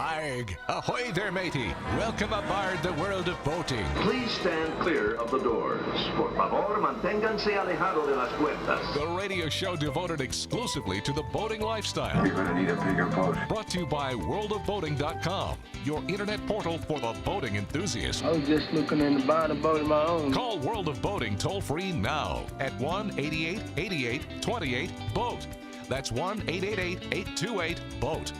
Arg! Ahoy there, matey! Welcome aboard the world of boating. Please stand clear of the doors. Por favor, manténganse alejado de las puertas. The radio show devoted exclusively to the boating lifestyle. You're gonna need a bigger boat. Brought to you by worldofboating.com, your internet portal for the boating enthusiast. I was just looking into buying a boat of my own. Call World of Boating toll-free now at 1-8888-28-BOAT. That's 1-888-828-BOAT.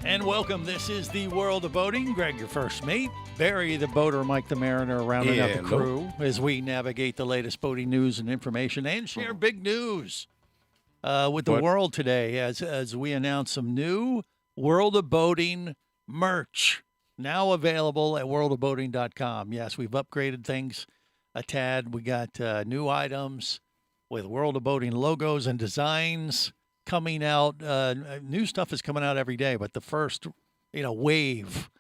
And welcome. This is the World of Boating. Greg, your first mate. Barry, the boater, Mike, the mariner, rounding out the crew as we navigate the latest boating news and information and share big news with the world today as we announce some new World of Boating merch now available at worldofboating.com. Yes, we've upgraded things a tad. We got new items with World of Boating logos and designs coming out. New stuff is coming out every day, but the first, wave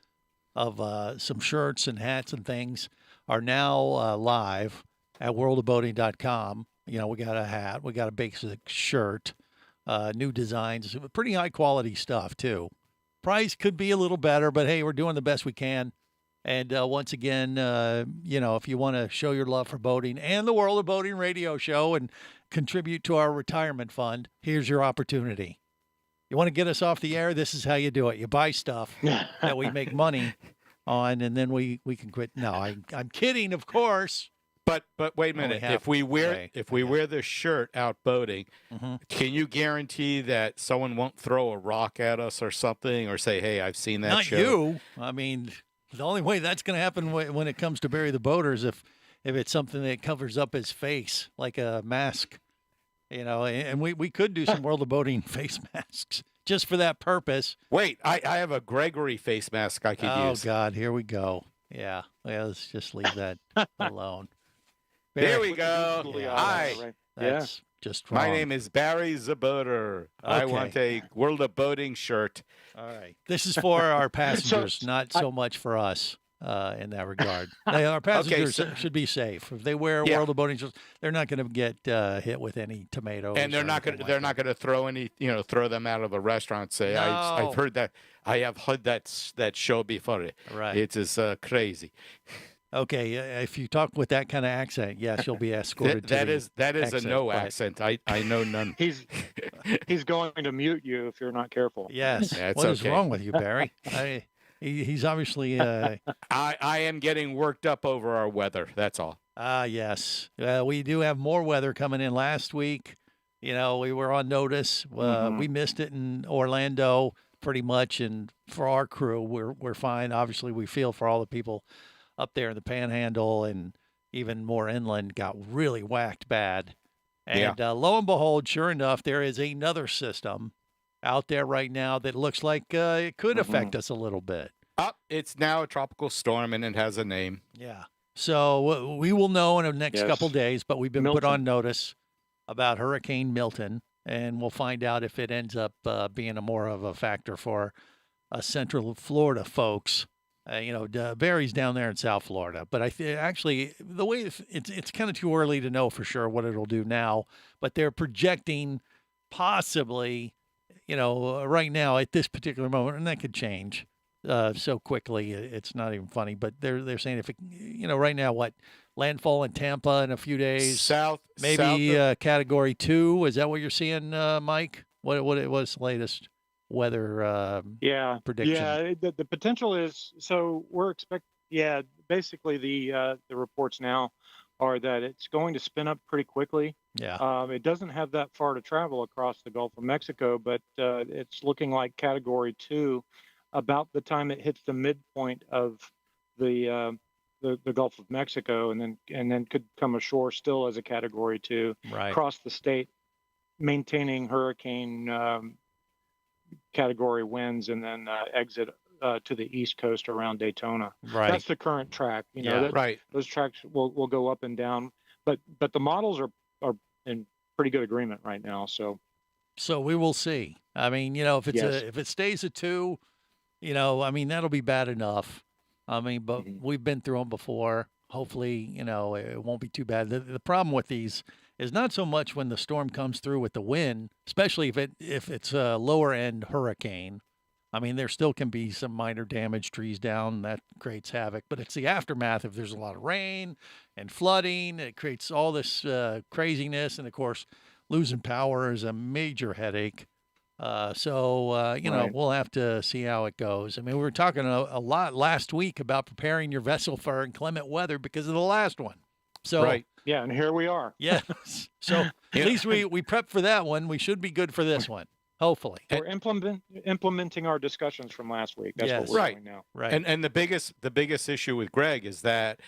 of some shirts and hats and things are now live at worldofboating.com. We got a hat, we got a basic shirt, new designs, pretty high quality stuff too. Price could be a little better, but hey, we're doing the best we can. And once again, if you want to show your love for boating and the World of Boating radio show and contribute to our retirement fund, here's your opportunity. You want to get us off the air? This is how you do it. You buy stuff that we make money on, and then we can quit. No, I'm kidding, of course. But wait a minute. If we wear the shirt out boating, can you guarantee that someone won't throw a rock at us or something, or say, "Hey, I've seen that Not show"? you. I mean, the only way that's going to happen when it comes to Barry the Boater is if it's something that covers up his face, like a mask, and we could do some World of Boating face masks just for that purpose. Wait, I have a Gregory face mask I could use. Oh, God, here we go. Yeah, let's just leave that alone. There we go. Hi. That's just wrong. My name is Barry the Boater. I want a World of Boating shirt. All right. This is for our passengers, not so much for us in that regard. Our passengers should be safe. If they wear World of Boating shirts, they're not going to get hit with any tomatoes. And they're not going to throw any, throw them out of the restaurant. Say, No. I've heard that. I have heard that show before. Right. It is crazy. Okay, if you talk with that kind of accent, yes, you'll be escorted. That is exit, a no accent. I know none. He's going to mute you if you're not careful. Yes. What is wrong with you, Barry? He's obviously. I am getting worked up over our weather. That's all. Yes. We do have more weather coming in. Last week, we were on notice. We missed it in Orlando pretty much, and for our crew, we're fine. Obviously, we feel for all the people up there in the Panhandle and even more inland got really whacked bad. And lo and behold, sure enough, there is another system out there right now that looks like it could affect us a little bit. It's now a tropical storm, and it has a name. Yeah. So we will know in the next couple days, but we've been put on notice about Hurricane Milton, and we'll find out if it ends up being more of a factor for Central Florida folks. Barry's down there in South Florida, but actually the way it's kind of too early to know for sure what it'll do now, but they're projecting possibly, right now at this particular moment, and that could change so quickly. It's not even funny, but they're saying if it, right now, landfall in Tampa in a few days, Category 2. Is that what you're seeing, Mike? What's the latest weather prediction? Yeah, the potential is, so we're basically the reports now are that it's going to spin up pretty quickly. It doesn't have that far to travel across the Gulf of Mexico, but it's looking like Category 2 about the time it hits the midpoint of the Gulf of Mexico, and then could come ashore still as a Category 2 across the state, maintaining hurricane category winds, and then exit to the East Coast around Daytona. Right. That's the current track. Those tracks will go up and down, but the models are in pretty good agreement right now. So we will see. I mean, if it stays at 2, that'll be bad enough. But we've been through them before. Hopefully, it won't be too bad. The problem with these is not so much when the storm comes through with the wind, especially if it's a lower end hurricane. I mean, there still can be some minor damage, trees down, that creates havoc. But it's the aftermath. If there's a lot of rain and flooding, it creates all this craziness. And, of course, losing power is a major headache. So we'll have to see how it goes. I mean, we were talking a lot last week about preparing your vessel for inclement weather because of the last one. So, right. Yeah, and here we are. Yes. So at least we prepped for that one. We should be good for this one. Hopefully. We're implementing our discussions from last week. That's what we're doing now. Right. And the biggest issue with Greg is that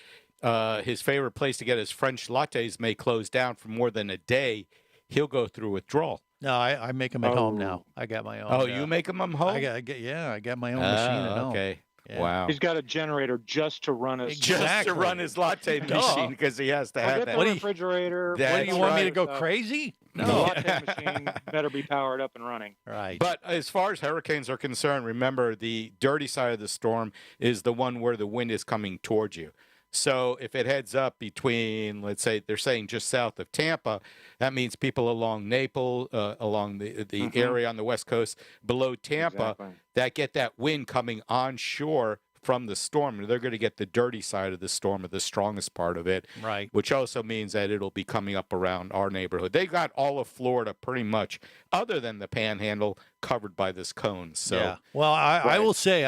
his favorite place to get his French lattes may close down for more than a day. He'll go through withdrawal. No, I make them at home now. I got my own. Oh, you make them at home? I got my own machine at home. Okay. Yeah. Wow. He's got a generator just to run his Just to run his latte machine because he has to have Get that. the refrigerator. What do you want me to go crazy? No. The latte machine better be powered up and running. Right. But as far as hurricanes are concerned, remember the dirty side of the storm is the one where the wind is coming towards you. So if it heads up between, let's say, they're saying just south of Tampa, that means people along Naples, along the area on the West Coast below Tampa that get that wind coming onshore from the storm. They're going to get the dirty side of the storm, or the strongest part of it. Right. Which also means that it'll be coming up around our neighborhood. They got all of Florida pretty much, other than the Panhandle, covered by this cone. So, yeah. Well, I will say,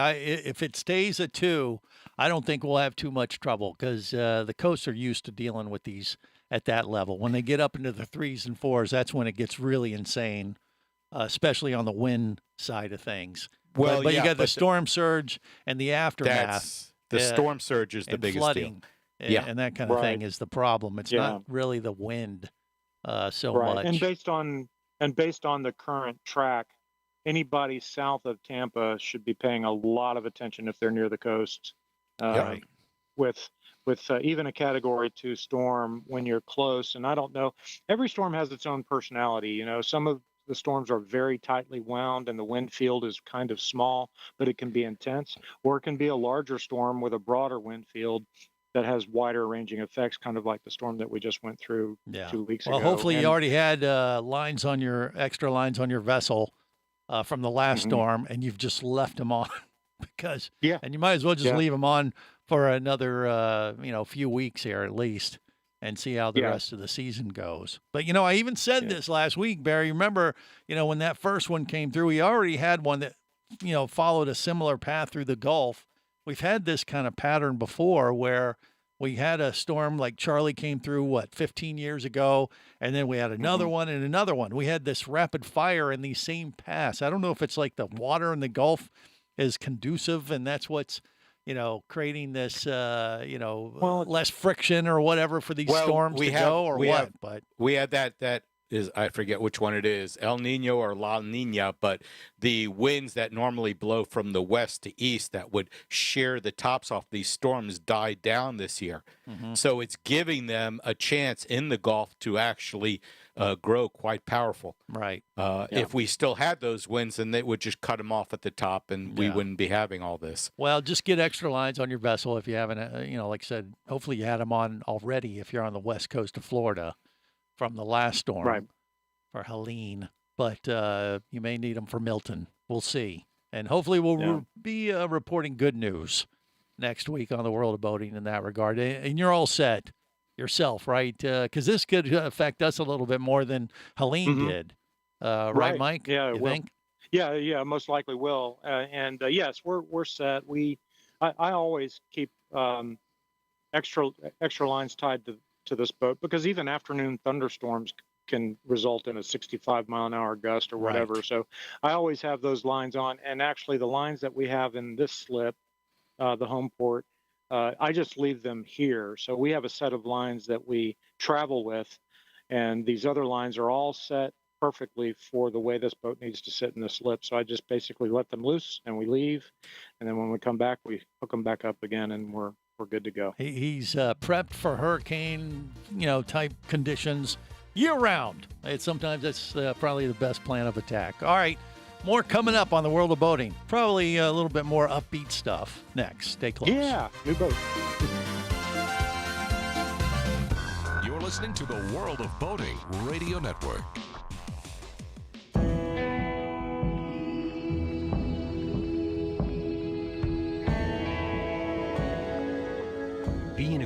if it stays at 2, I don't think we'll have too much trouble because the coasts are used to dealing with these at that level. When they get up into the 3s and 4s, that's when it gets really insane, especially on the wind side of things. Well, but you got the storm surge and the aftermath. The storm surge is the biggest flooding, deal. And that kind of thing is the problem. It's not really the wind so much. And based on the current track, anybody south of Tampa should be paying a lot of attention if they're near the coast. With even a Category 2 storm when you're close. And I don't know, every storm has its own personality. You know, some of the storms are very tightly wound and the wind field is kind of small, but it can be intense. Or it can be a larger storm with a broader wind field that has wider ranging effects, kind of like the storm that we just went through 2 weeks ago. Well, hopefully you already had extra lines on your vessel from the last storm, and you've just left them on because, and you might as well just leave them on for another, few weeks here at least, and see how the rest of the season goes. But, I even said this last week, Barry. Remember, when that first one came through, we already had one that, followed a similar path through the Gulf. We've had this kind of pattern before where we had a storm like Charlie came through, 15 years ago, and then we had another one and another one. We had this rapid fire in these same paths. I don't know if it's like the water in the Gulf is conducive, and that's what's creating this, less friction or whatever for these storms to go or what. But we had that is, I forget which one it is, El Nino or La Nina, but the winds that normally blow from the west to east that would shear the tops off these storms died down this year. So it's giving them a chance in the Gulf to actually grow quite powerful. Right. If we still had those winds, then they would just cut them off at the top, and we wouldn't be having all this. Well, just get extra lines on your vessel if you haven't, like I said, hopefully you had them on already if you're on the west coast of Florida from the last storm for Helene. But you may need them for Milton. We'll see. And hopefully we'll be reporting good news next week on the World of Boating in that regard. And you're all set yourself, right? Because this could affect us a little bit more than Helene did. Right, Mike? Yeah, you think? Yeah, most likely will. And yes, we're set. I always keep extra lines tied to this boat because even afternoon thunderstorms can result in a 65-mile-an-hour gust or whatever. Right. So I always have those lines on. And actually, the lines that we have in this slip, the home port, I just leave them here. So we have a set of lines that we travel with, and these other lines are all set perfectly for the way this boat needs to sit in the slip. So I just basically let them loose and we leave. And then when we come back, we hook them back up again and we're good to go. He's prepped for hurricane, type conditions year round. Sometimes that's probably the best plan of attack. All right. More coming up on the World of Boating. Probably a little bit more upbeat stuff next. Stay close. Yeah, new boat. You're listening to the World of Boating Radio Network.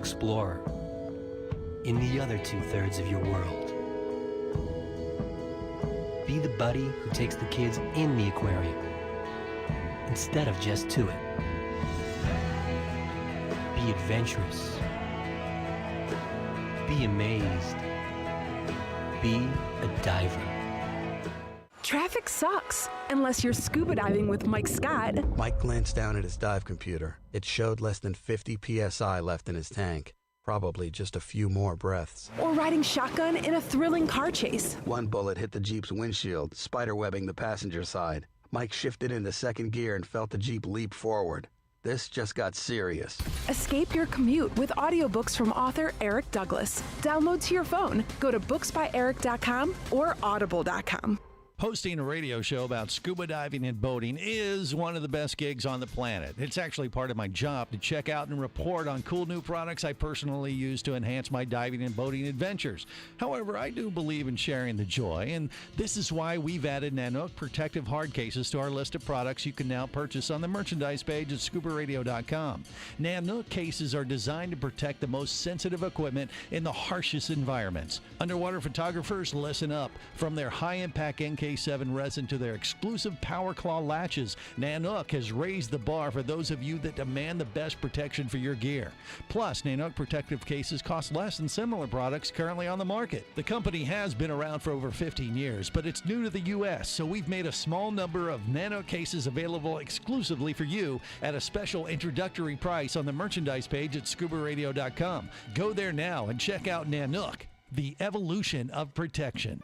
explorer in the other two-thirds of your world. Be the buddy who takes the kids in the aquarium instead of just to it. Be adventurous. Be amazed. Be a diver. Traffic sucks, unless you're scuba diving with Mike Scott. Mike glanced down at his dive computer. It showed less than 50 psi left in his tank. Probably just a few more breaths. Or riding shotgun in a thrilling car chase. One bullet hit the Jeep's windshield, spiderwebbing the passenger side. Mike shifted into second gear and felt the Jeep leap forward. This just got serious. Escape your commute with audiobooks from author Eric Douglas. Download to your phone. Go to booksbyeric.com or audible.com. Hosting a radio show about scuba diving and boating is one of the best gigs on the planet. It's actually part of my job to check out and report on cool new products I personally use to enhance my diving and boating adventures. However, I do believe in sharing the joy, and this is why we've added Nanook protective hard cases to our list of products you can now purchase on the merchandise page at scubaradio.com. Nanook cases are designed to protect the most sensitive equipment in the harshest environments. Underwater photographers, listen up. From their high-impact NK7 resin to their exclusive Power Claw latches, Nanook has raised the bar for those of you that demand the best protection for your gear. Plus, Nanook protective cases cost less than similar products currently on the market. The company has been around for over 15 years, but it's new to the U.S., so we've made a small number of Nanook cases available exclusively for you at a special introductory price on the merchandise page at scubaradio.com. Go there now and check out Nanook, the evolution of protection.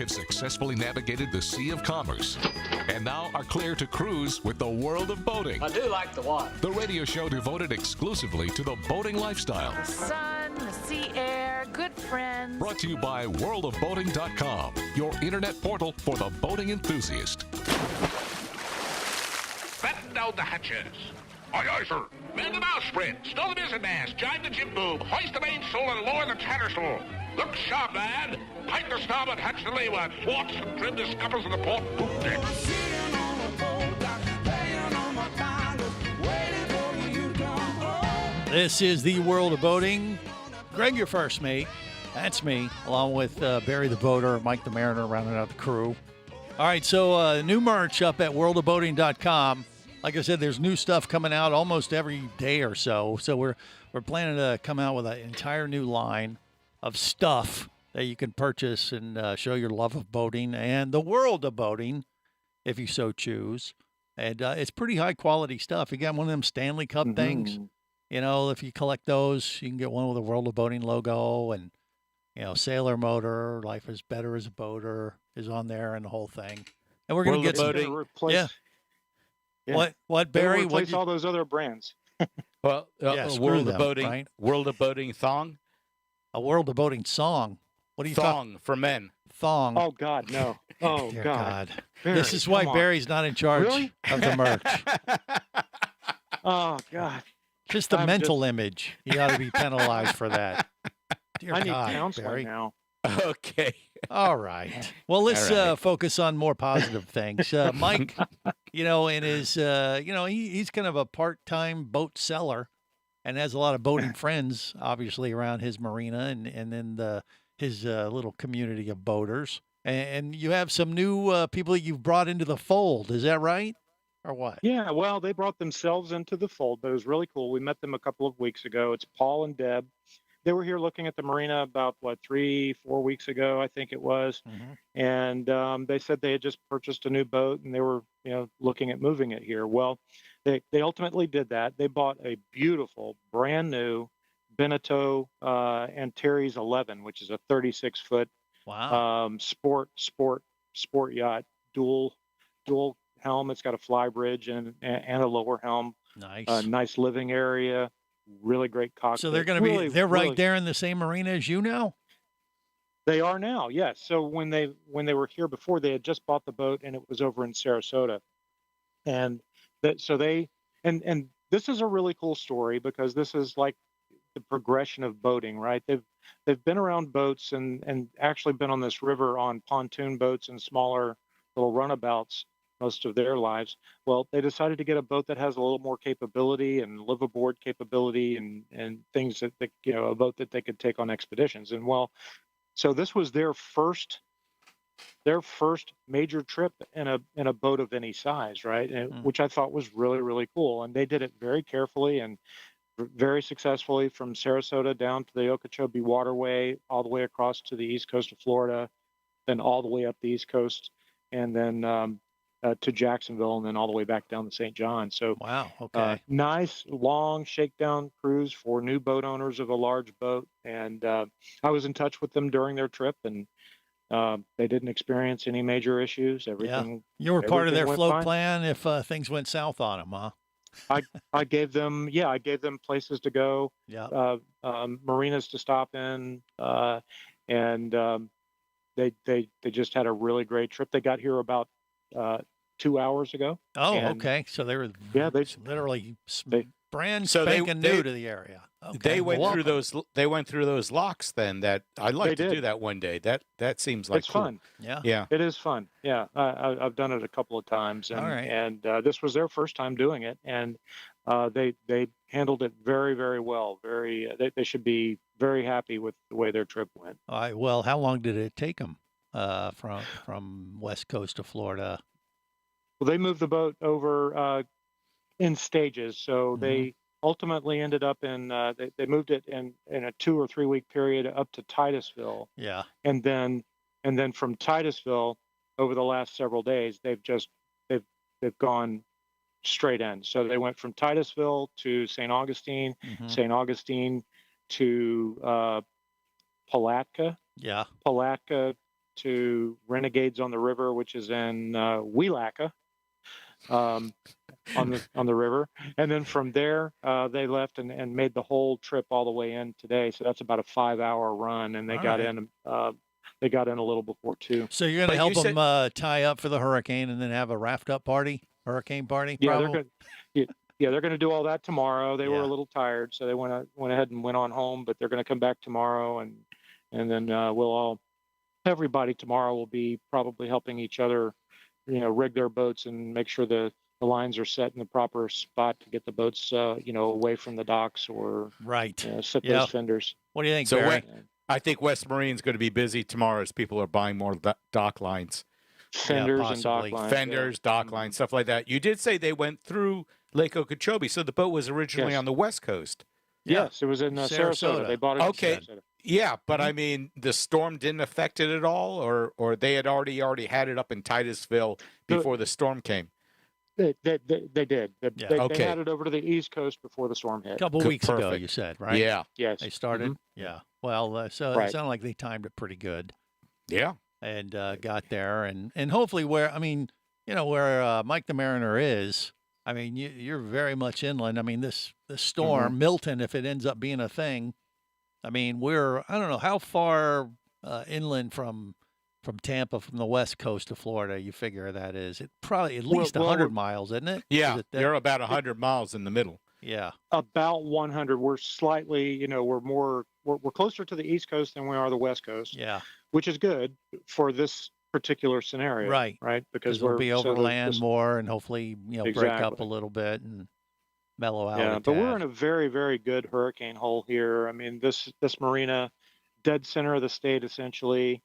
Successfully navigated the Sea of Commerce and now are clear to cruise with the World of Boating. I do like the water. The radio show devoted exclusively to the boating lifestyle. The sun, the sea air, good friends. Brought to you by worldofboating.com, your internet portal for the boating enthusiast. Batten down the hatches. Aye, aye, sir. Mend the bowsprit, stow the mizzenmast, jibe the jib boom, hoist the mainsail and lower the tattersail. Look sharp, lad. Pike the starboard, hatch the leeward. Thwarts and trim the scuppers of the port poop deck. This is the World of Boating. Greg, your first mate. That's me, along with Barry the Boater, Mike the Mariner, rounding out the crew. All right, so new merch up at worldofboating.com. Like I said, there's new stuff coming out almost every day or so. So we're planning to come out with an entire new line of stuff that you can purchase and show your love of boating and the world of boating, if you so choose. And it's pretty high quality stuff. You got one of them Stanley Cup things. You know, if you collect those, you can get one with a World of Boating logo and, you know, Sailor Motor, Life is Better as a Boater is on there and the whole thing. And we're going to get some. Yeah. What Barry? Replace all those other brands. Well, World of Boating, right? World of Boating thong. A World of Boating song. What are you talking? Thong for men. Thong. Oh God, no. Oh Dear God. Barry, this is why Barry's not in charge of the merch. Oh God. Just the mental image. You got to be penalized for that. Dear I need God, counseling Barry. now. Okay. All right. Well, let's focus on more positive things. Mike, you know, in his, he's kind of a part-time boat seller and has a lot of boating friends, obviously, around his marina and then his little community of boaters. And you have some new people that you've brought into the fold. Is that right? Or what? Yeah, well, they brought themselves into the fold, but it was really cool. We met them a couple of weeks ago. It's Paul and Deb. They were here looking at the marina about, 3-4 weeks ago, I think it was. Mm-hmm. And they said they had just purchased a new boat and they were, looking at moving it here. Well, they ultimately did that. They bought a beautiful, brand new Beneteau Antares 11, which is a 36-foot sport yacht, dual helm. It's got a fly bridge and a lower helm. Nice. Nice living area. Really great cockpit. So they're going to be right there in the same marina as you now? They are now, yes. So when they were here before, they had just bought the boat and it was over in Sarasota. And this is a really cool story because this is like the progression of boating, right? They've been around boats and actually been on this river on pontoon boats and smaller little runabouts most of their lives. Well, they decided to get a boat that has a little more capability and live aboard capability and things that they, a boat that they could take on expeditions. And well, so this was their first major trip in a boat of any size, right? And, which I thought was really, really cool. And they did it very carefully and very successfully from Sarasota down to the Okeechobee Waterway, all the way across to the east coast of Florida, then all the way up the east coast, and then to Jacksonville, and then all the way back down to St. John. So wow, okay, nice long shakedown cruise for new boat owners of a large boat. And I was in touch with them during their trip, and they didn't experience any major issues. Everything. Yeah. You were part of their float fine. plan if things went south on them, huh? I gave them places to go, marinas to stop in, and they just had a really great trip. They got here about 2 hours ago. Oh, okay. So they were literally brand spanking new to the area. Okay. They went through those. They went through those locks. Then that I'd like to do that one day. That seems like it's fun. Yeah, it is fun. Yeah, I've done it a couple of times, and, all right. And this was their first time doing it, and they handled it very, very well. They should be very happy with the way their trip went. All right. Well, how long did it take them from west coast of Florida? Well, they moved the boat over in stages, so they ultimately ended up in they moved it in a 2 or 3 week period up to Titusville. Yeah. And then from Titusville over the last several days, they've gone straight in. So they went from Titusville to St. Augustine, St. Augustine to Palatka. Yeah. Palatka to Renegades on the River, which is in Welaka. On the river, and then from there they left and made the whole trip all the way in today. So that's about a 5-hour run, and they got in. They got in a little before 2. So you're going to help them tie up for the hurricane, and then have a raft up party, hurricane party. Yeah, they're going to do all that tomorrow. They were a little tired, so they went ahead and went on home. But they're going to come back tomorrow, and then everybody tomorrow will be probably helping each other, rig their boats and make sure the lines are set in the proper spot to get the boats, away from the docks or set those fenders. What do you think, So Barry? I think West Marine's going to be busy tomorrow as people are buying more dock lines. Fenders and dock lines. Fenders, dock lines, stuff like that. You did say they went through Lake Okeechobee, so the boat was originally on the West Coast. Yes, it was in Sarasota. They bought it in Sarasota. Yeah, but I mean, the storm didn't affect it at all, or they had already had it up in Titusville before the storm came. They did. They had it over to the East Coast before the storm hit. A couple weeks ago, you said, right? Yeah. Yes. They started. Yeah. Well, so it sounded like they timed it pretty good. Yeah. And got there, and hopefully where Mike the Mariner is. I mean, you're very much inland. I mean, this storm, Milton, if it ends up being a thing. I mean, I don't know how far inland from Tampa, from the west coast of Florida, you figure that is. It probably at least 100 miles, isn't it? Yeah, you're about 100 miles in the middle. Yeah. About 100. We're slightly, we're closer to the East Coast than we are the West Coast. Yeah. Which is good for this particular scenario. Right. Right. Because we'll be over land more and hopefully, break up a little bit and mellow out. Yeah, but we're in a very, very good hurricane hole here. I mean, this marina, dead center of the state, essentially,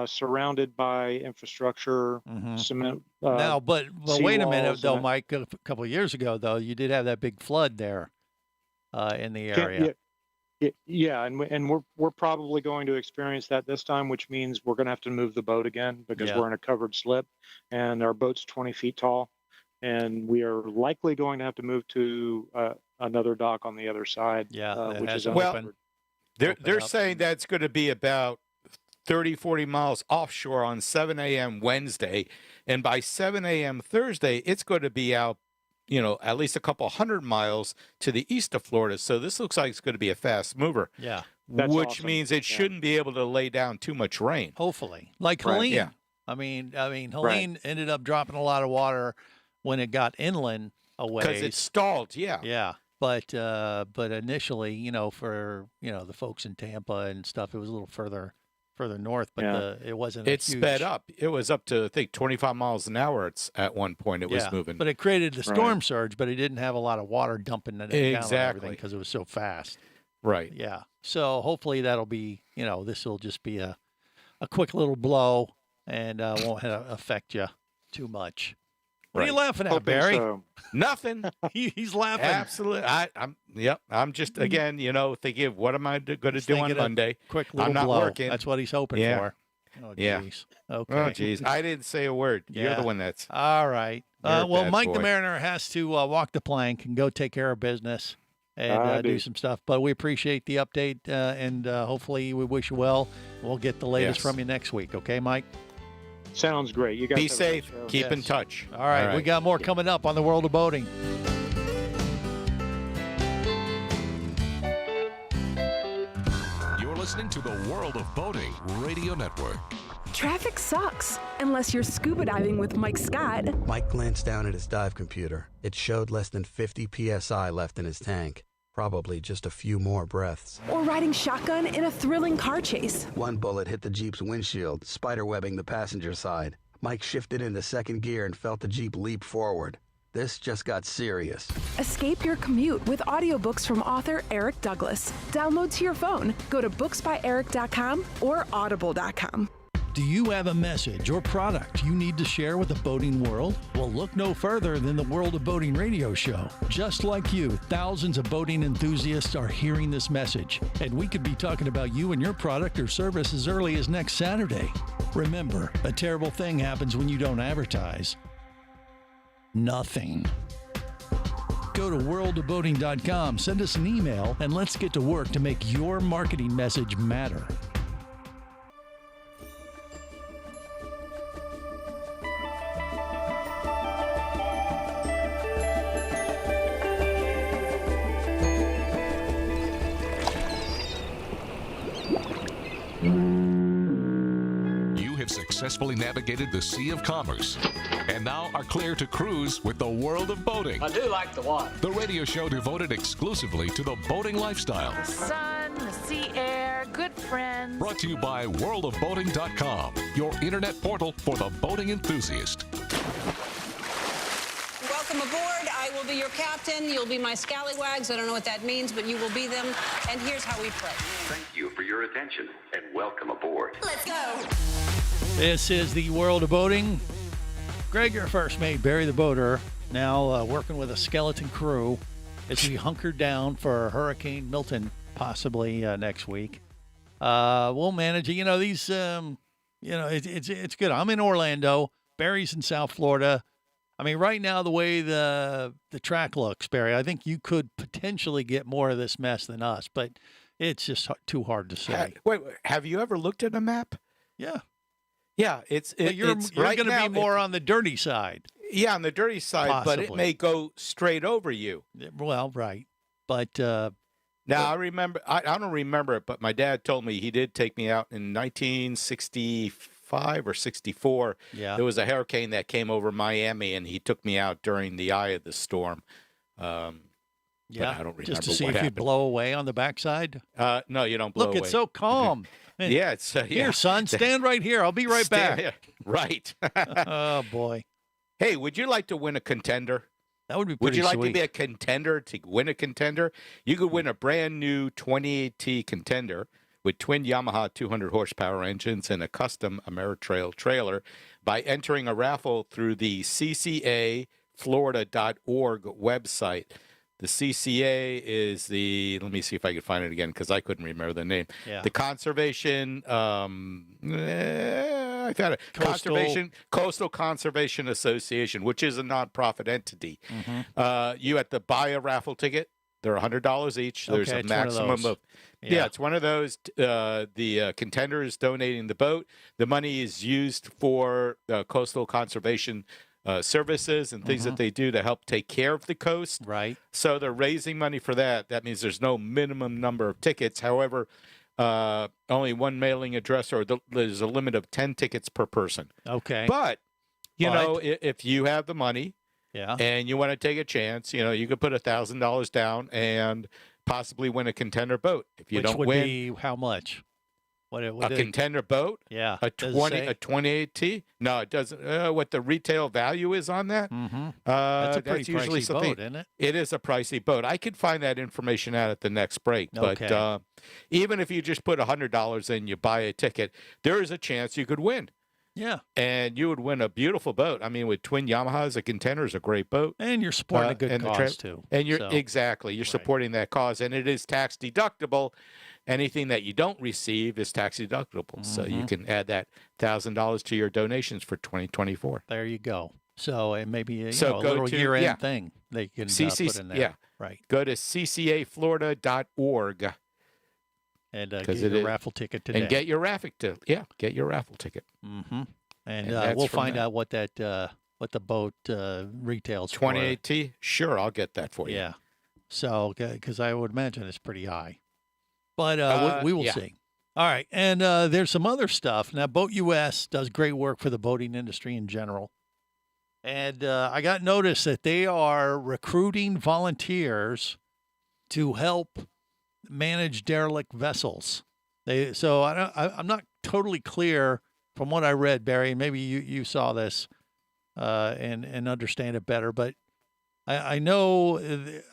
surrounded by infrastructure, cement. Now, but wait a minute, though, and Mike. A couple of years ago, though, you did have that big flood there in the area. Yeah, and we're probably going to experience that this time, which means we're going to have to move the boat again because we're in a covered slip, and our boat's 20 feet tall. And we are likely going to have to move to another dock on the other side. Yeah, which is open. They're saying that's going to be about 30, 40 miles offshore on 7 a.m. Wednesday. And by 7 a.m. Thursday, it's going to be out, at least a couple 100 miles to the east of Florida. So this looks like it's going to be a fast mover. Yeah. Which awesome. means it shouldn't be able to lay down too much rain. Hopefully. Like Helene. Yeah. I mean, Helene ended up dropping a lot of water when it got inland away. Because it stalled, yeah. Yeah. But initially, for the folks in Tampa and stuff, it was a little further north, but it wasn't. It sped up. It was up to, I think, 25 miles an hour. At one point, it was moving. But it created the storm surge, but it didn't have a lot of water dumping it down because it was so fast. Right. Yeah. So hopefully that'll be, this will just be a quick little blow and won't affect you too much. What are you laughing at, Barry? So. Nothing. He's laughing. Absolutely. I'm just, again, thinking of what am I going to do on Monday? Quick little I'm not blow. working. That's what he's hoping for. Oh, geez. Okay. Oh, geez. I didn't say a word. You're the one that's. All right. Well, Mike the boy. Mariner has to walk the plank and go take care of business and do some stuff. But we appreciate the update, and hopefully we wish you well. We'll get the latest from you next week. Okay, Mike? Sounds great. You guys be have a safe. good show. Keep in touch. All right. We got more coming up on the World of Boating. You're listening to the World of Boating Radio Network. Traffic sucks, unless you're scuba diving with Mike Scott. Mike glanced down at his dive computer. It showed less than 50 psi left in his tank. Probably just a few more breaths. Or riding shotgun in a thrilling car chase. One bullet hit the Jeep's windshield, spiderwebbing the passenger side. Mike shifted into second gear and felt the Jeep leap forward. This just got serious. Escape your commute with audiobooks from author Eric Douglas. Download to your phone. Go to booksbyeric.com or audible.com. Do you have a message or product you need to share with the boating world? Well, look no further than the World of Boating radio show. Just like you, thousands of boating enthusiasts are hearing this message, and we could be talking about you and your product or service as early as next Saturday. Remember, a terrible thing happens when you don't advertise. Nothing. Go to worldofboating.com, send us an email, and let's get to work to make your marketing message matter. Successfully navigated the Sea of Commerce and now are clear to cruise with the World of Boating. I do like the water. The radio show devoted exclusively to the boating lifestyle. The sun, the sea air, good friends. Brought to you by worldofboating.com, your internet portal for the boating enthusiast. Welcome aboard. I will be your captain. You'll be my scallywags. I don't know what that means, but you will be them. And here's how we pray. Thank you for your attention and welcome aboard. Let's go. This is the World of Boating. Greg, your first mate, Barry the Boater, now working with a skeleton crew as we hunker down for Hurricane Milton, possibly next week. We'll manage it. These, it's good. I'm in Orlando. Barry's in South Florida. I mean, right now, the way the track looks, Barry, I think you could potentially get more of this mess than us, but it's just too hard to say. Wait, have you ever looked at a map? Yeah. Yeah, you're right going to be more on the dirty side. Yeah, on the dirty side, Possibly. But it may go straight over you. Well, right. But now I remember, I don't remember it, but my dad told me he did take me out in 1965 or 64. Yeah. There was a hurricane that came over Miami, and he took me out during the eye of the storm. Yeah, I don't remember just to see what if you happened. blow away on the backside. No, you don't blow Look, away. it's so calm. Yeah, it's Here, son, stand right here. I'll be right back. Right. Oh boy. Hey, would you like to win a contender? That would be Would pretty you like sweet. to be a contender to win a contender? You could win a brand new 28T contender with twin Yamaha 200 horsepower engines and a custom Ameritrail trailer by entering a raffle through the ccaflorida.org website. The CCA is the, let me see if I can find it again because I couldn't remember the name. Yeah. The Conservation, I got it. Coastal Conservation Association, which is a nonprofit entity. Mm-hmm. You have to buy a raffle ticket. They're $100 each. There's Okay, a it's one of maximum those. of. Yeah, it's one of those. The contender is donating the boat. The money is used for coastal conservation services and things that they do to help take care of the coast. Right. So they're raising money for that. That means there's no minimum number of tickets. However, only one mailing address, or there's a limit of 10 tickets per person. Okay. But, you know, if you have the money, Yeah. and you want to take a chance, you could put $1,000 down and possibly win a contender boat. If you Which don't would win, be how much? What a contender boat? Yeah. A Does it 20, say? a 28T? No, it doesn't. What the retail value is on that? Mm-hmm. That's a pretty that's usually pricey something. boat, isn't it? It is a pricey boat. I could find that information out at the next break. Okay. But even if you just put $100 in, you buy a ticket, there is a chance you could win. Yeah. And you would win a beautiful boat. I mean, with twin Yamahas, a contender is a great boat. And you're supporting a good and the cause, too. And you're So, exactly, you're supporting that cause, and it is tax deductible. Anything that you don't receive is tax deductible. So you can add that $1,000 to your donations for 2024. there you go. So it may be a So go little to- year-end yeah. thing they can CC put in there. yeah. Right. Go to ccaflorida.org And get 'cause your it is- raffle ticket today. and get your raffle ticket. Yeah, get your raffle ticket. Mm-hmm. And And that's we'll from find that. out what that what the boat retails for. 28T? Sure, I'll get that for you. Yeah. So, because I would imagine it's pretty high. But we will yeah. see. All right. And there's some other stuff. Now, Boat US does great work for the boating industry in general. And I got notice that they are recruiting volunteers to help manage derelict vessels. So I'm not totally clear from what I read, Barry, and maybe you saw this and understand it better, but I know,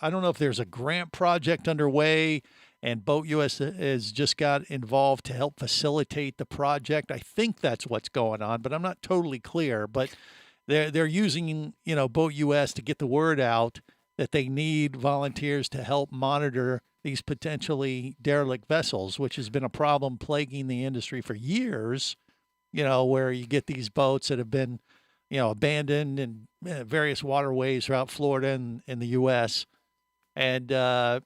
I don't know if there's a grant project underway and Boat US has just got involved to help facilitate the project. I think that's what's going on, but I'm not totally clear. But they're using, Boat US to get the word out that they need volunteers to help monitor these potentially derelict vessels, which has been a problem plaguing the industry for years, where you get these boats that have been, abandoned in various waterways throughout Florida and in the U.S. And, the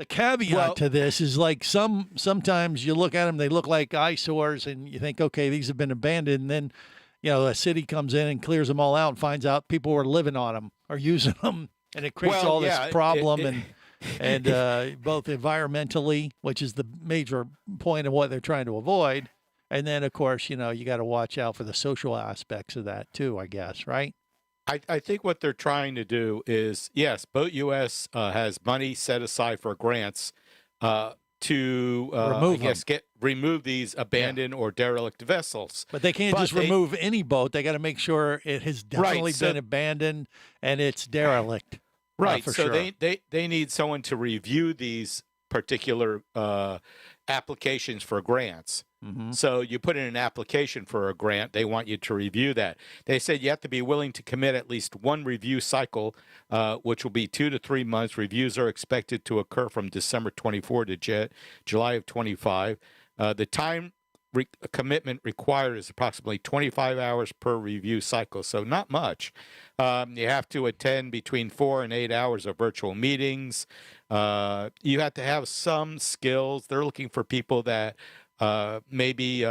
caveat to this is like sometimes you look at them, they look like eyesores and you think, okay, these have been abandoned. And then, a city comes in and clears them all out and finds out people were living on them or using them. And it creates all this problem and both environmentally, which is the major point of what they're trying to avoid. And then, of course, you got to watch out for the social aspects of that too, I guess, right? I think what they're trying to do is, yes, Boat US has money set aside for grants to remove these abandoned or derelict vessels. But they can't just remove any boat. They got to make sure it has definitely been abandoned and it's derelict. Right. For so sure. they need someone to review these particular applications for grants. Mm-hmm. So you put in an application for a grant. They want you to review that. They said you have to be willing to commit at least one review cycle, which will be 2 to 3 months. Reviews are expected to occur from December 24 to July of 25. The time commitment required is approximately 25 hours per review cycle, so not much. You have to attend between 4 and 8 hours of virtual meetings. You have to have some skills. They're looking for people that maybe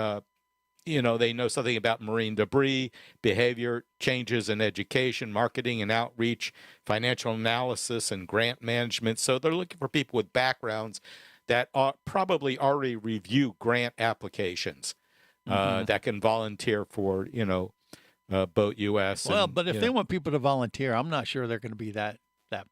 they know something about marine debris, behavior changes in education, marketing and outreach, financial analysis, and grant management. So they're looking for people with backgrounds that probably already review grant applications that can volunteer for, Boat US. Well, but if they want people to volunteer, I'm not sure they're going to be that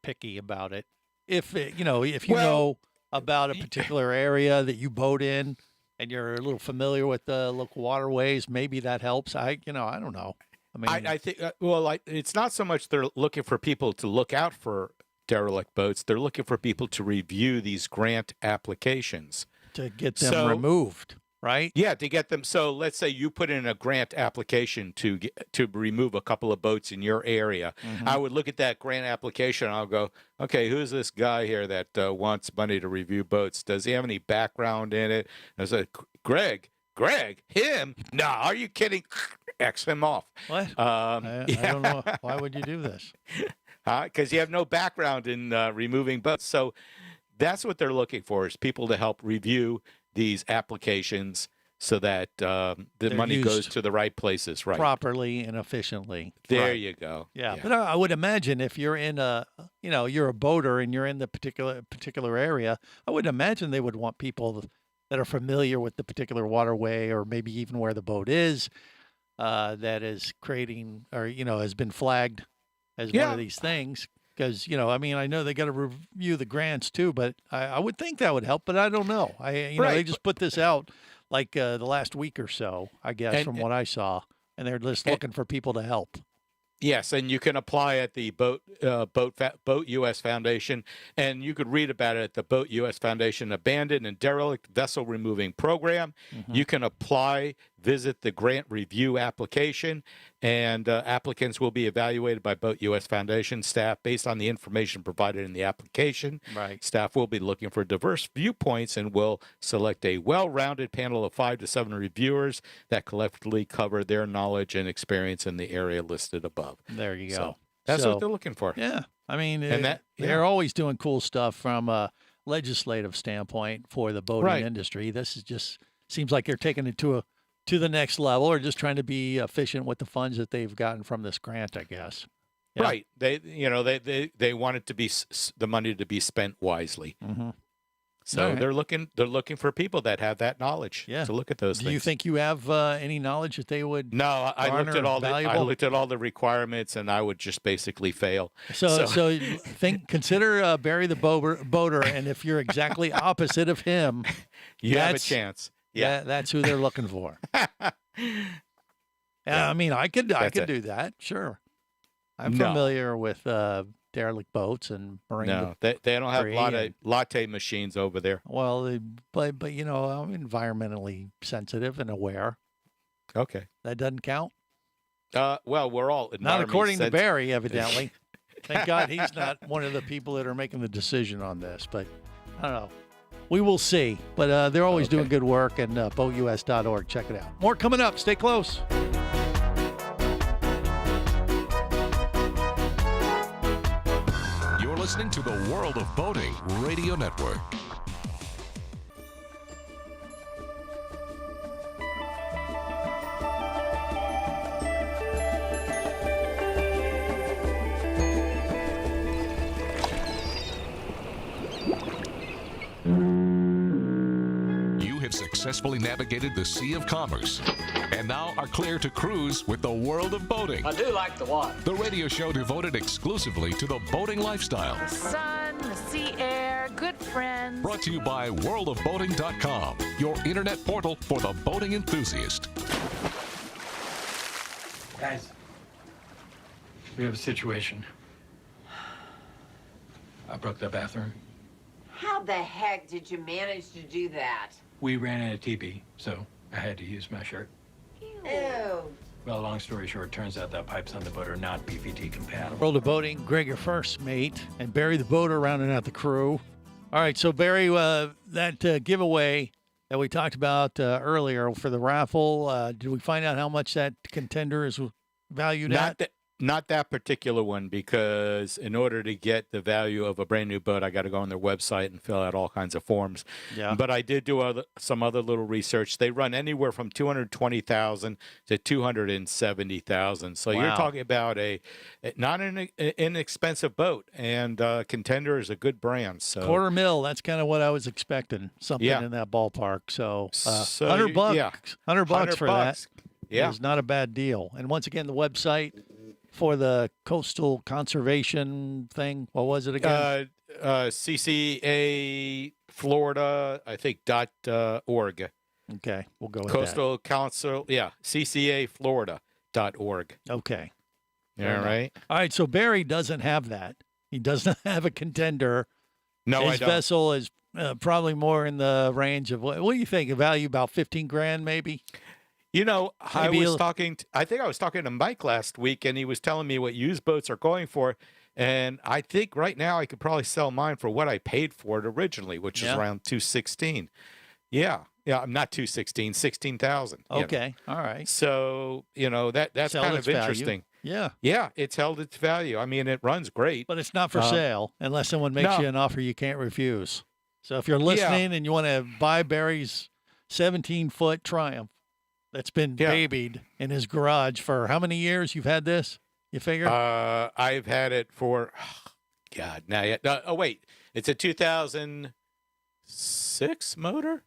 picky about it. If you know about a particular area that you boat in and you're a little familiar with the local waterways, maybe that helps. I don't know. I mean, I think it's not so much they're looking for people to look out for derelict boats. They're looking for people to review these grant applications to get them removed, right? Yeah, to get them. So let's say you put in a grant application to remove a couple of boats in your area. Mm-hmm. I would look at that grant application and I'll go, okay, who's this guy here that wants money to review boats? Does he have any background in it? And I said, Greg, him? No, are you kidding? X him off. What? I don't know. Why would you do this? Because you have no background in removing boats. So that's what they're looking for, is people to help review these applications so that the money goes to the right places, right? Properly and efficiently. There right. you go. Yeah. But I would imagine if you're in you're a boater and you're in the particular area, I would imagine they would want people that are familiar with the particular waterway or maybe even where the boat is. that is creating or, has been flagged as one of these things. Because, I mean, I know they got to review the grants too, but I would think that would help, but I don't know. They just put this out like the last week or so, I guess, from what I saw, and they're just looking for people to help. Yes, and you can apply at the Boat U.S. Foundation, and you could read about it at the Boat U.S. Foundation Abandoned and Derelict Vessel Removing Program. You can apply, visit the grant review application, and applicants will be evaluated by Boat U.S. Foundation staff based on the information provided in the application. Right. Staff will be looking for diverse viewpoints and will select a well-rounded panel of 5 to 7 reviewers that collectively cover their knowledge and experience in the area listed above. There you go. So that's what they're looking for. Yeah. I mean, And they're always doing cool stuff from a legislative standpoint for the boating industry. This is just seems like they're taking it to the next level, or just trying to be efficient with the funds that they've gotten from this grant, I guess. Yeah. Right. They want it to be the money to be spent wisely. So they're looking for people that have that knowledge to look at those things. Do you think you have any knowledge that they would? No, I looked at all the requirements, and I would just basically fail. So consider Barry the boater, and if you're exactly opposite of him, you have a chance. Yeah, that's who they're looking for. I mean, I could do that. Sure, I'm familiar with derelict boats and marine. No, they don't have latte machines over there. Well, but I'm environmentally sensitive and aware. Okay, that doesn't count. Well, we're all not according to Barry, evidently. Thank God he's not one of the people that are making the decision on this. But I don't know. We will see. But they're always doing good work, and boatus.org. Check it out. More coming up. Stay close. You're listening to the World of Boating Radio Network. Successfully navigated the Sea of Commerce and now are clear to cruise with the World of Boating. I do like the water. The radio show devoted exclusively to the boating lifestyle. The sun, the sea air, good friends. Brought to you by worldofboating.com, your internet portal for the boating enthusiast. Guys, we have a situation. I broke the bathroom. How the heck did you manage to do that? We ran out of TP, so I had to use my shirt. Ew. Well, long story short, turns out that pipes on the boat are not BVT compatible. World of Boating, Greg, your first mate, and Barry the boater rounding out the crew. All right, so Barry, that giveaway that we talked about earlier for the raffle, did we find out how much that contender is valued at? Not that particular one, because in order to get the value of a brand new boat, I got to go on their website and fill out all kinds of forms. Yeah. But I did do some other little research. They run anywhere from $220,000 to $270,000. So you're talking about not an inexpensive boat, and Contender is a good brand. So $250,000. That's kind of what I was expecting. Something in that ballpark. So $100 $100 for that. Yeah, is not a bad deal. And once again, the website for the coastal conservation thing, what was it again? CCA Florida, I think, .org. Okay, we'll go with Coastal Council, CCAFlorida.org. Okay. All right. All right, so Barry doesn't have that. He doesn't have a Contender. No, His vessel is probably more in the range of, what do you think, a value about $15,000 maybe? I was talking to Mike last week, and he was telling me what used boats are going for. And I think right now I could probably sell mine for what I paid for it originally, which is around $216,000. Yeah. I'm not $216,000, $16,000. Okay. All right. So, that's kind of interesting. Yeah. Yeah. It's held its value. I mean, it runs great. But it's not for sale unless someone makes you an offer you can't refuse. So if you're listening and you want to buy Barry's 17-foot Triumph, that's been babied in his garage for how many years you've had this? You figure? I've had it for, wait. It's a 2006 motor?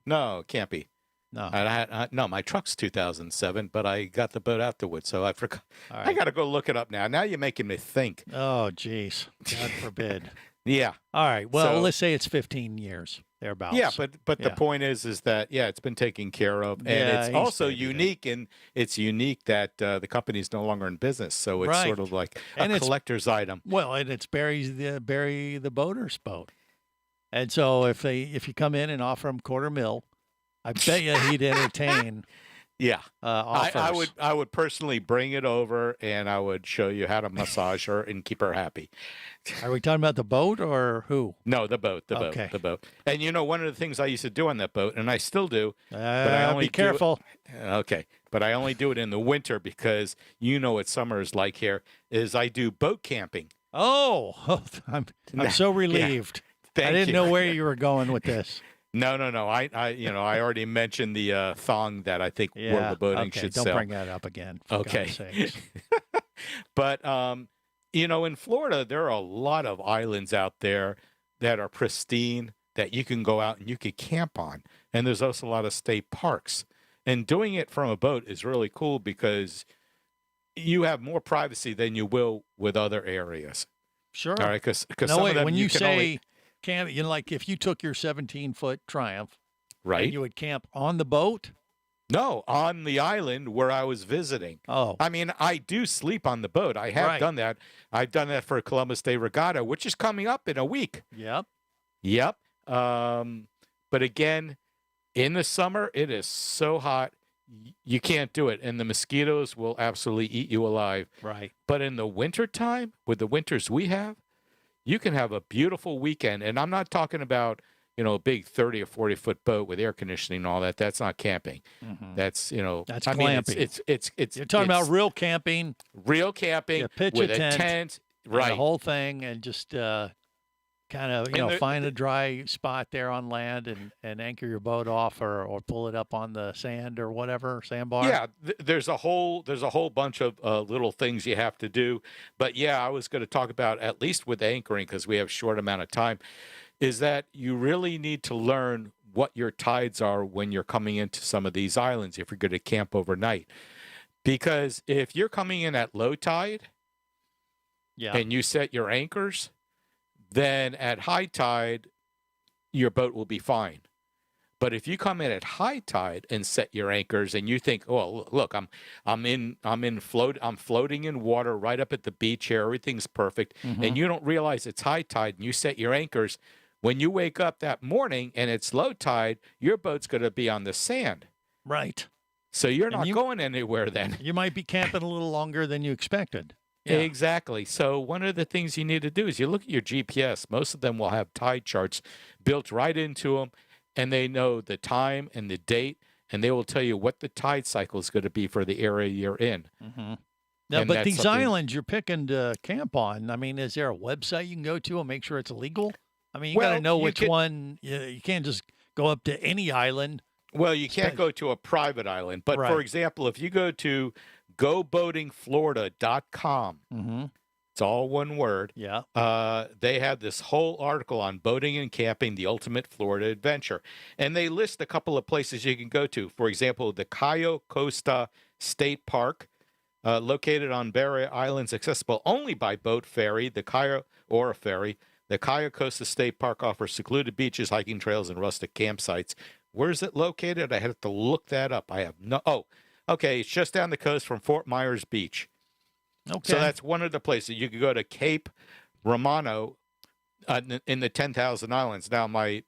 No, it can't be. No. And no, my truck's 2007, but I got the boat afterwards, so I forgot. Right. I got to go look it up now. Now you're making me think. Oh, geez. God forbid. Yeah. All right. Well, let's say it's 15 years, thereabouts. Yeah, but the point is that, it's been taken care of. And it's also unique, and it's unique that the company's no longer in business. So it's sort of like a collector's item. Well, and it's Barry the boater's boat. And so if you come in and offer him $250,000, I bet you he'd entertain. Yeah, offers. I would personally bring it over, and I would show you how to massage her and keep her happy. Are we talking about the boat or who? No, the boat. The boat. And one of the things I used to do on that boat, and I still do, but I only be careful. Okay, but I only do it in the winter because what summer is like here. Is I do boat camping. Oh, I'm so relieved. Yeah. I didn't know where you were going with this. No. I already mentioned the thong that I think World of Boating should don't sell. Bring that up again. Okay. But in Florida, there are a lot of islands out there that are pristine that you can go out and you could camp on, and there's also a lot of state parks. And doing it from a boat is really cool because you have more privacy than you will with other areas. Sure. All right, because when you say camp, like if you took your 17-foot Triumph, right, and you would camp on the boat. No, on the island where I was visiting. Oh. I mean, I do sleep on the boat. I have done that. I've done that for Columbus Day Regatta, which is coming up in a week. Yep. But again, in the summer, it is so hot, you can't do it. And the mosquitoes will absolutely eat you alive. Right. But in the wintertime, with the winters we have, you can have a beautiful weekend. And I'm not talking about a big 30 or 40-foot boat with air conditioning and all that. That's not camping. Mm-hmm. That's that's glamping. It's you're talking about real camping. Real camping with a tent, right? The whole thing, and just kind of find a dry spot there on land and anchor your boat off or pull it up on the sand or whatever, sandbar. Yeah, there's a whole bunch of little things you have to do. But I was going to talk about, at least with anchoring, because we have a short amount of time, is that you really need to learn what your tides are when you're coming into some of these islands if you're going to camp overnight. Because if you're coming in at low tide and you set your anchors, then at high tide, your boat will be fine. But if you come in at high tide and set your anchors and you think, oh, look, I'm floating in water right up at the beach here, everything's perfect, and you don't realize it's high tide and you set your anchors, when you wake up that morning and it's low tide, your boat's going to be on the sand. Right. So you're not going anywhere then. You might be camping a little longer than you expected. Yeah. Exactly. So one of the things you need to do is you look at your GPS. Most of them will have tide charts built right into them, and they know the time and the date, and they will tell you what the tide cycle is going to be for the area you're in. Mm-hmm. Now, but these islands you're picking to camp on, I mean, is there a website you can go to and make sure it's legal? I mean, you got to know which one. You can't just go up to any island. Well, you can't go to a private island. But, for example, if you go to goboatingflorida.com, it's all one word. Yeah. They have this whole article on boating and camping, the ultimate Florida adventure. And they list a couple of places you can go to. For example, the Cayo Costa State Park, located on Barrier Islands, accessible only by boat, ferry, the Cayo Costa State Park offers secluded beaches, hiking trails, and rustic campsites. Where is it located? I had to look that up. I have no. Oh, okay. It's just down the coast from Fort Myers Beach. Okay. So that's one of the places. You could go to Cape Romano in the 10,000 Islands. Now, my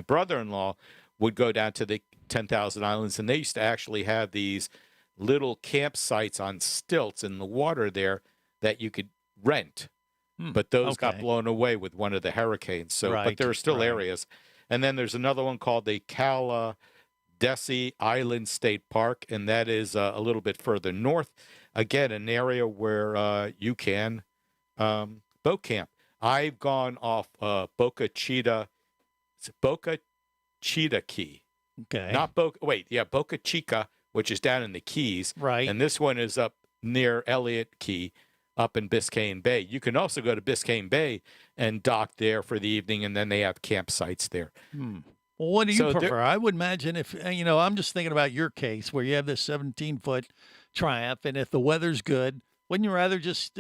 brother-in-law would go down to the 10,000 Islands, and they used to actually have these little campsites on stilts in the water there that you could rent. But those got blown away with one of the hurricanes. So, but there are still areas. And then there's another one called the Caladesi Island State Park, and that is a little bit further north. Again, an area where you can boat camp. I've gone off Boca Chica. It's Boca Chica Key. Okay. Not Boca Chica, which is down in the Keys. Right. And this one is up near Elliott Key, up in Biscayne Bay. You can also go to Biscayne Bay and dock there for the evening, and then they have campsites there. Well, Well, what do you prefer? I would imagine if, I'm just thinking about your case where you have this 17-foot Triumph, and if the weather's good, wouldn't you rather just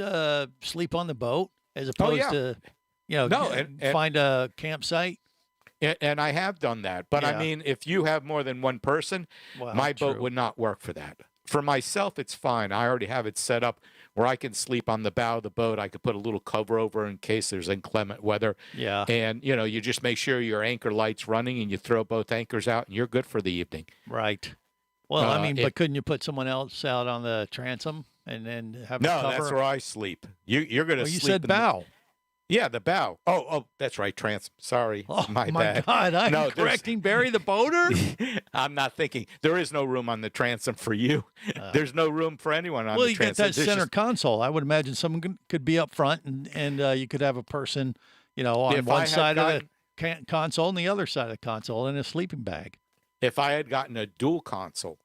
sleep on the boat as opposed to, find a campsite? And I have done that. But, I mean, if you have more than one person, my boat would not work for that. For myself, it's fine. I already have it set up where I can sleep on the bow of the boat. I could put a little cover over in case there's inclement weather. Yeah. And, you just make sure your anchor light's running and you throw both anchors out and you're good for the evening. Right. Well, but couldn't you put someone else out on the transom and then have a cover? No, that's where I sleep. You're going to sleep. You said bow. Yeah, the bow. Oh, that's right, transom. Sorry, my bad. God, I'm correcting Barry the boater? I'm not thinking. There is no room on the transom for you. There's no room for anyone on the transom. Well, you get that center console. I would imagine someone could be up front, and you could have a person, on one side of the console and the other side of the console in a sleeping bag. If I had gotten a dual console.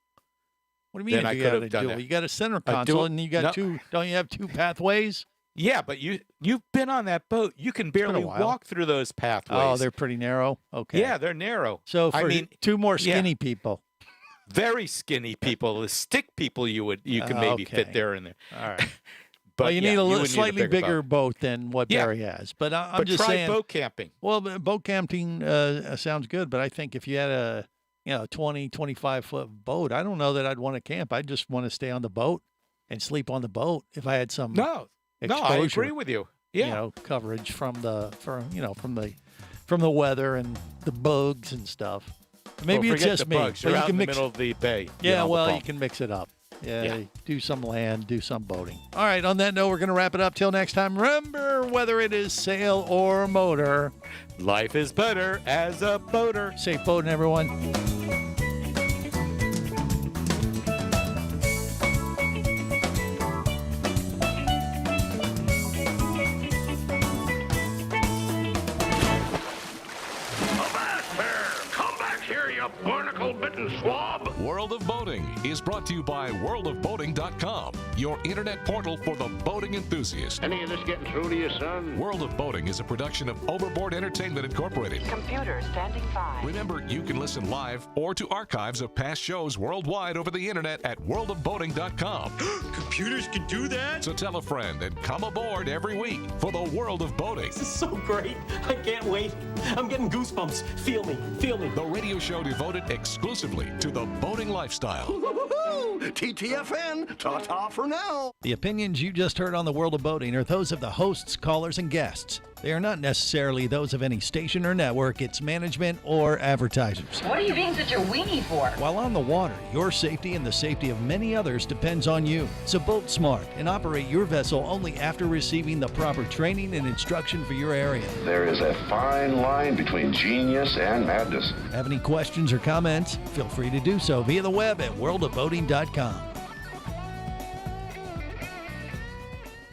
What do you mean if you got a dual? You got a center console, and you got two. Don't you have two pathways? Yeah, but you've been on that boat. You can barely walk through those pathways. Oh, they're pretty narrow. Okay. Yeah, they're narrow. So for two more skinny people. Very skinny people, the stick people, you can maybe fit there in there. All right. But you need a slightly bigger boat than what Barry has. But I'm just saying. Try boat camping. Well, boat camping sounds good, but I think if you had a 20, 25-foot boat, I don't know that I'd want to camp. I'd just want to stay on the boat and sleep on the boat if I had some. No, I agree with you. Yeah, coverage from the weather and the bugs and stuff. Maybe it's just me. Bugs. You're out in the middle of the bay. Yeah, you can mix it up. Yeah, do some land, do some boating. All right, on that note, we're going to wrap it up. Till next time, remember, whether it is sail or motor, life is better as a boater. Safe boating, everyone. Barnacle-bitten swab. World of Boating is brought to you by worldofboating.com, your internet portal for the boating enthusiast. Any of this getting through to you, son? World of Boating is a production of Overboard Entertainment Incorporated. Computer standing by. Remember, you can listen live or to archives of past shows worldwide over the internet at worldofboating.com. Computers can do that? So tell a friend and come aboard every week for the World of Boating. This is so great. I can't wait. I'm getting goosebumps. Feel me. Feel me. The radio show devoted exclusively to the boating lifestyle. TTFN, ta-ta for now. The opinions you just heard on the World of Boating are those of the hosts, callers, and guests. They are not necessarily those of any station or network, its management, or advertisers. What are you being such a weenie for? While on the water, your safety and the safety of many others depends on you. So boat smart and operate your vessel only after receiving the proper training and instruction for your area. There is a fine line between genius and madness. Have any questions or comments? Feel free to do so via the web at worldofboating.com.